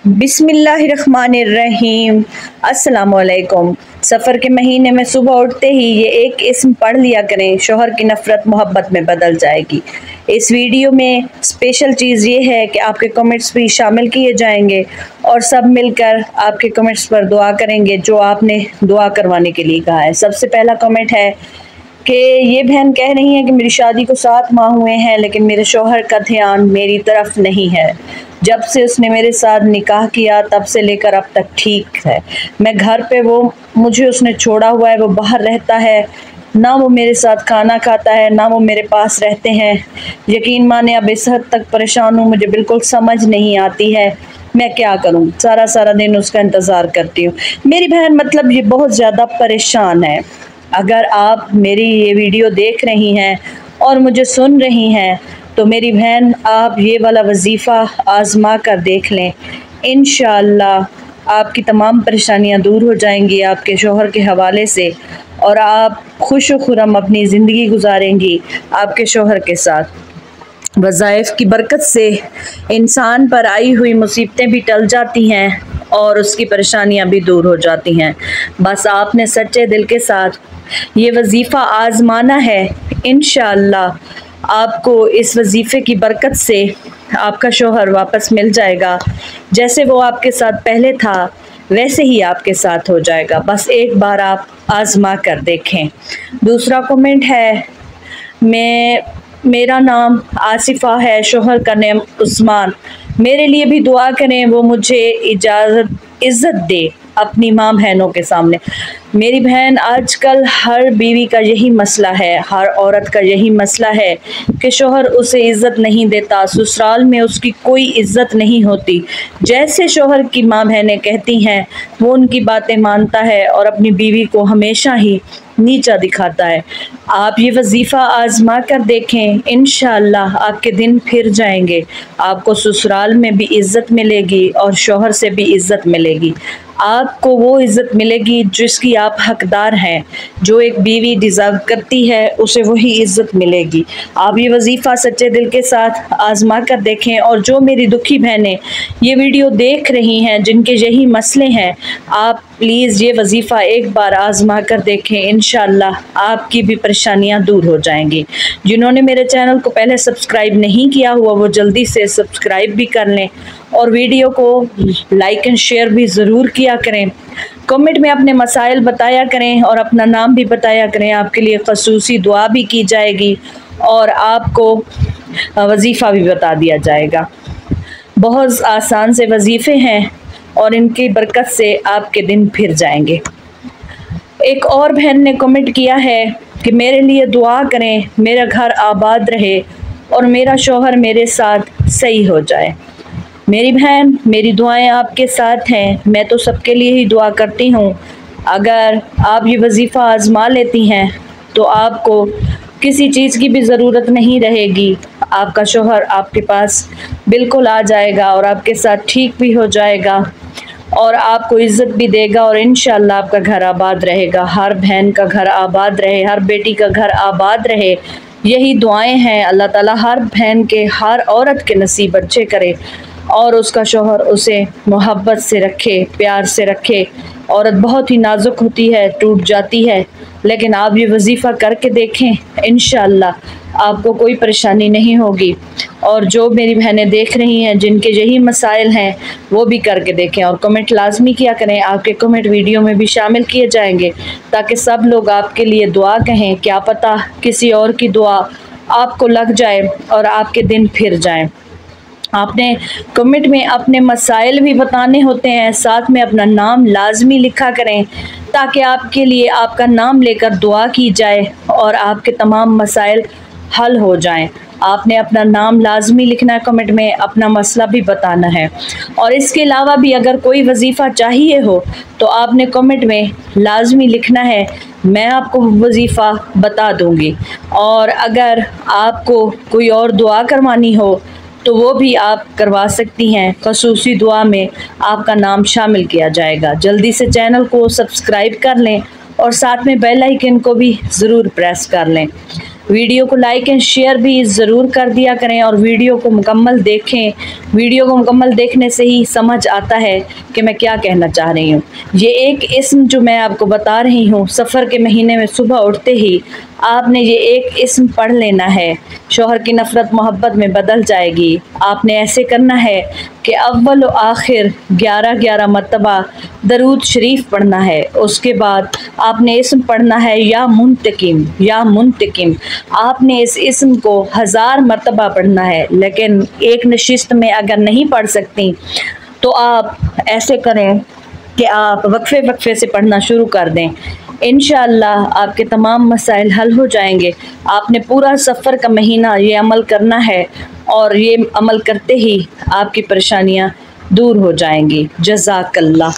बिस्मिल्लाहिर्रहमानिर्रहीम। अस्सलामुअलैकुम। सफ़र के महीने में सुबह उठते ही ये एक इस्म पढ़ लिया करें, शोहर की नफ़रत मोहब्बत में बदल जाएगी। इस वीडियो में स्पेशल चीज़ ये है कि आपके कमेंट्स भी शामिल किए जाएंगे और सब मिलकर आपके कमेंट्स पर दुआ करेंगे जो आपने दुआ करवाने के लिए कहा है। सबसे पहला कमेंट है कि ये बहन कह रही है कि मेरी शादी को 7 माह हुए हैं लेकिन मेरे शौहर का ध्यान मेरी तरफ नहीं है। जब से उसने मेरे साथ निकाह किया तब से लेकर अब तक ठीक है। मैं घर पे मुझे उसने छोड़ा हुआ है, वो बाहर रहता है, ना वो मेरे साथ खाना खाता है ना वो मेरे पास रहते हैं। यकीन माने अब इस हद तक परेशान हूँ, मुझे बिल्कुल समझ नहीं आती है मैं क्या करूँ। सारा दिन उसका इंतज़ार करती हूँ। मेरी बहन मतलब ये बहुत ज़्यादा परेशान है। अगर आप मेरी ये वीडियो देख रही हैं और मुझे सुन रही हैं तो मेरी बहन आप ये वाला वजीफ़ा आज़मा कर देख लें। इंशाअल्लाह आपकी तमाम परेशानियां दूर हो जाएंगी आपके शौहर के हवाले से और आप खुश व खुर्रम अपनी ज़िंदगी गुजारेंगी आपके शौहर के साथ। वज़ाइफ की बरकत से इंसान पर आई हुई मुसीबतें भी टल जाती हैं और उसकी परेशानियां भी दूर हो जाती हैं। बस आपने सच्चे दिल के साथ ये वजीफ़ा आज़माना है। इंशाअल्लाह आपको इस वजीफ़े की बरकत से आपका शौहर वापस मिल जाएगा। जैसे वो आपके साथ पहले था वैसे ही आपके साथ हो जाएगा। बस एक बार आप आज़मा कर देखें। दूसरा कमेंट है, मेरा नाम आसिफ़ा है, शौहर का नाम उस्मान। मेरे लिए भी दुआ करें, वो मुझे इज़्ज़त दे अपनी माँ बहनों के सामने। मेरी बहन आजकल हर बीवी का यही मसला है, हर औरत का यही मसला है कि शौहर उसे इज़्ज़त नहीं देता, ससुराल में उसकी कोई इज़्ज़त नहीं होती। जैसे शौहर की माँ बहनें कहती हैं वो उनकी बातें मानता है और अपनी बीवी को हमेशा ही नीचा दिखाता है। आप ये वजीफ़ा आज़मा कर देखें, इंशाअल्लाह आपके दिन फिर जाएंगे। आपको ससुराल में भी इज़्ज़त मिलेगी और शौहर से भी इज़्ज़त मिलेगी। आपको वो इज़्ज़त मिलेगी जिसकी आप हकदार हैं। जो एक बीवी डिज़र्व करती है उसे वही इज़्ज़त मिलेगी। आप ये वजीफ़ा सच्चे दिल के साथ आज़मा कर देखें। और जो मेरी दुखी बहनें ये वीडियो देख रही हैं जिनके यही मसले हैं, आप प्लीज़ ये वजीफ़ा एक बार आज़मा कर देखें। इंशाअल्लाह आपकी भी परेशानियां दूर हो जाएंगी। जिन्होंने मेरे चैनल को पहले सब्सक्राइब नहीं किया हुआ वो जल्दी से सब्सक्राइब भी कर लें और वीडियो को लाइक एंड शेयर भी ज़रूर किया करें। कमेंट में अपने मसाइल बताया करें और अपना नाम भी बताया करें। आपके लिए ख़ुसूसी दुआ भी की जाएगी और आपको वजीफ़ा भी बता दिया जाएगा। बहुत आसान से वजीफ़े हैं और इनकी बरकत से आपके दिन फिर जाएंगे। एक और बहन ने कमेंट किया है कि मेरे लिए दुआ करें, मेरा घर आबाद रहे और मेरा शौहर मेरे साथ सही हो जाए। मेरी बहन मेरी दुआएं आपके साथ हैं, मैं तो सबके लिए ही दुआ करती हूँ। अगर आप ये वजीफ़ा आज़मा लेती हैं तो आपको किसी चीज़ की भी ज़रूरत नहीं रहेगी। आपका शौहर आपके पास बिल्कुल आ जाएगा और आपके साथ ठीक भी हो जाएगा और आपको इज़्ज़त भी देगा और इंशाअल्लाह आपका घर आबाद रहेगा। हर बहन का घर आबाद रहे, हर बेटी का घर आबाद रहे, यही दुआएं हैं। अल्लाह ताला हर बहन के, हर औरत के नसीब अच्छे करे और उसका शौहर उसे मोहब्बत से रखे, प्यार से रखे। औरत बहुत ही नाजुक होती है, टूट जाती है, लेकिन आप ये वजीफ़ा करके देखें, इंशाअल्लाह आपको कोई परेशानी नहीं होगी। और जो मेरी बहनें देख रही हैं जिनके यही मसाइल हैं वो भी करके देखें और कमेंट लाजमी किया करें। आपके कमेंट वीडियो में भी शामिल किए जाएंगे ताकि सब लोग आपके लिए दुआ कहें। क्या पता किसी और की दुआ आपको लग जाए और आपके दिन फिर जाएं। आपने कमेंट में अपने मसाइल भी बताने होते हैं, साथ में अपना नाम लाजमी लिखा करें ताकि आपके लिए आपका नाम लेकर दुआ की जाए और आपके तमाम मसाइल हल हो जाएं। आपने अपना नाम लाजमी लिखना है कमेंट में, अपना मसला भी बताना है। और इसके अलावा भी अगर कोई वजीफ़ा चाहिए हो तो आपने कमेंट में लाजमी लिखना है, मैं आपको वजीफ़ा बता दूंगी। और अगर आपको कोई और दुआ करवानी हो तो वो भी आप करवा सकती हैं। ख़ुसूसी दुआ में आपका नाम शामिल किया जाएगा। जल्दी से चैनल को सब्सक्राइब कर लें और साथ में बेल आइकन को भी ज़रूर प्रेस कर लें। वीडियो को लाइक एंड शेयर भी ज़रूर कर दिया करें और वीडियो को मुकम्मल देखें। वीडियो को मुकम्मल देखने से ही समझ आता है कि मैं क्या कहना चाह रही हूँ। ये एक इस्म जो मैं आपको बता रही हूँ, सफ़र के महीने में सुबह उठते ही आपने ये एक इस्म पढ़ लेना है, शौहर की नफ़रत मोहब्बत में बदल जाएगी। आपने ऐसे करना है कि अव्वल व आखिर 11-11 मरतबा दरूद शरीफ पढ़ना है। उसके बाद आपने इस्म पढ़ना है या मुंतकिम, या मुंतकिम। आपने इस इस्म को 1000 मरतबा पढ़ना है, लेकिन एक नशिस्त में अगर नहीं पढ़ सकती तो आप ऐसे करें कि आप वक्फे वक्फे से पढ़ना शुरू कर दें। इंशाअल्लाह आपके तमाम मसाइल हल हो जाएंगे। आपने पूरा सफ़र का महीना ये अमल करना है और ये अमल करते ही आपकी परेशानियां दूर हो जाएंगी। जज़ाकल्लाह।